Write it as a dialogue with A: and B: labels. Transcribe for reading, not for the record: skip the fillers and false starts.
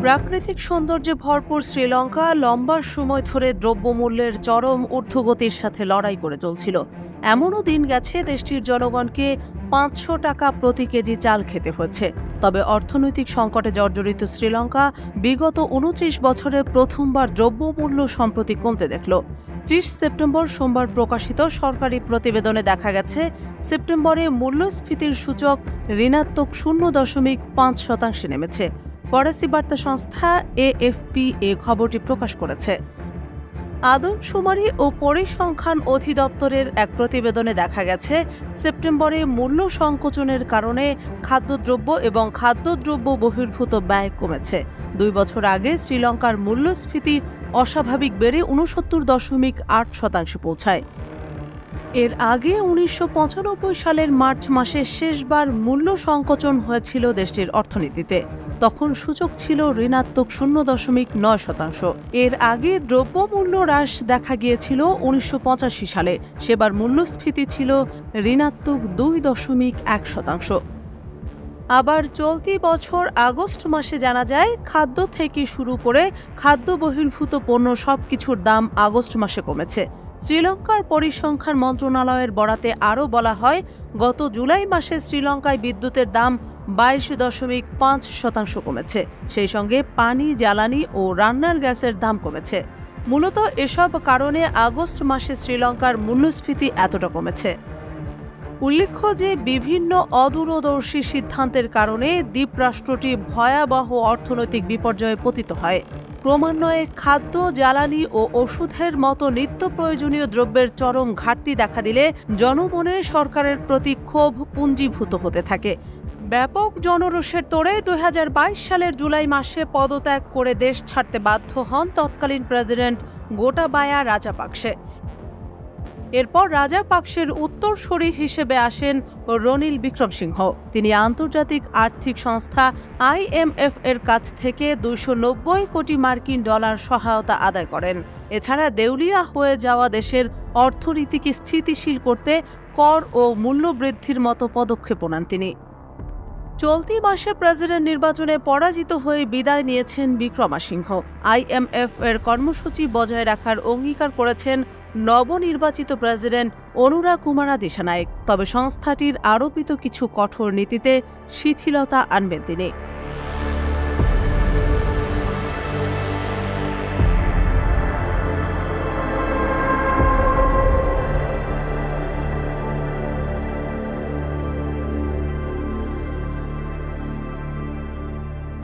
A: প্রাকৃতিক সৌন্দর্যে ভরপুর শ্রীলঙ্কা লম্বা সময় ধরে দ্রব্যমূল্যের চরম ঊর্ধ্বগতির সাথে লড়াই করে চলছিল। এমনও দিন গেছে দেশটির জনগণকে ৫০০ টাকা প্রতি কেজি চাল খেতে হয়েছে। তবে অর্থনৈতিক সংকটে জর্জরিত শ্রীলঙ্কা বিগত ২৯ বছরে প্রথমবার দ্রব্যমূল্য সম্প্রতি কমতে দেখল। ৩০ সেপ্টেম্বর সোমবার প্রকাশিত সরকারি প্রতিবেদনে দেখা গেছে, সেপ্টেম্বরে মূল্যস্ফীতির সূচক ঋণাত্মক ০.৫% নেমেছে। ফরাসি বার্তা সংস্থা এএফপি এ খবরটি প্রকাশ করেছে। আদমশুমারি ও পরিসংখ্যান অধিদপ্তরের এক প্রতিবেদনে দেখা গেছে, সেপ্টেম্বরে মূল্য সংকোচনের কারণে খাদ্যদ্রব্য এবং খাদ্যদ্রব্য বহির্ভূত ব্যয় কমেছে। ২ বছর আগে শ্রীলঙ্কার মূল্যস্ফীতি অস্বাভাবিক বেড়ে ৬৯.৮% পৌঁছায়। এর আগে ১৯৯৫ সালের মার্চ মাসে শেষবার মূল্য সংকোচন হয়েছিল দেশটির অর্থনীতিতে। তখন সূচক ছিল ঋণাত্মক ০.৯%। এর আগে দ্রব্যমূল্য হ্রাস দেখা গিয়েছিল ১৯৮৫ সালে। সেবার মূল্যস্ফীতি ছিল ঋণাত্মক ২.১%। আবার চলতি বছর আগস্ট মাসে জানা যায়, খাদ্য থেকে শুরু করে খাদ্য বহির্ভূত পণ্য সবকিছুর দাম আগস্ট মাসে কমেছে। শ্রীলঙ্কার পরিসংখ্যান মন্ত্রণালয়ের বরাতে আরও বলা হয়, গত জুলাই মাসে শ্রীলঙ্কায় বিদ্যুতের দাম ২২.৫% কমেছে। সেই সঙ্গে পানি, জ্বালানি ও রান্নার গ্যাসের দাম কমেছে। মূলত এসব কারণে আগস্ট মাসে শ্রীলঙ্কার মূল্যস্ফীতি এতটা কমেছে। উল্লেখ্য যে বিভিন্ন অদূরদর্শী সিদ্ধান্তের কারণে দ্বীপরাষ্ট্রটি ভয়াবহ অর্থনৈতিক বিপর্যয়ে পতিত হয়। ক্রমান্বয়ে খাদ্য, জ্বালানি ও ওষুধের মতো নিত্য প্রয়োজনীয় দ্রব্যের চরম ঘাটতি দেখা দিলে জনমনে সরকারের প্রতি ক্ষোভ পুঞ্জীভূত হতে থাকে। ব্যাপক জনরোষের তোড়ে ২০২২ সালের জুলাই মাসে পদত্যাগ করে দেশ ছাড়তে বাধ্য হন তৎকালীন প্রেসিডেন্ট গোটাবায়া রাজাপাকসে। এরপর রাজাপাকসের উত্তরসূরি হিসেবে আসেন রনিল বিক্রমসিংহ। তিনি আন্তর্জাতিক আর্থিক সংস্থা IMF এর কাছ থেকে ২৯০ কোটি মার্কিন ডলার সহায়তা আদায় করেন। এছাড়া দেউলিয়া হয়ে যাওয়া দেশের অর্থনীতিকে স্থিতিশীল করতে কর ও মূল্যবৃদ্ধির মতো পদক্ষেপ নেন তিনি। চলতি মাসে প্রেসিডেন্ট নির্বাচনে পরাজিত হয়ে বিদায় নিয়েছেন বিক্রমসিংহ। IMF এর কর্মসূচি বজায় রাখার অঙ্গীকার করেছেন নবনির্বাচিত প্রেসিডেন্ট অনুরা কুমারা দিশানায়েক। তবে সংস্থাটির আরোপিত কিছু কঠোর নীতিতে শিথিলতা আনবেন তিনি।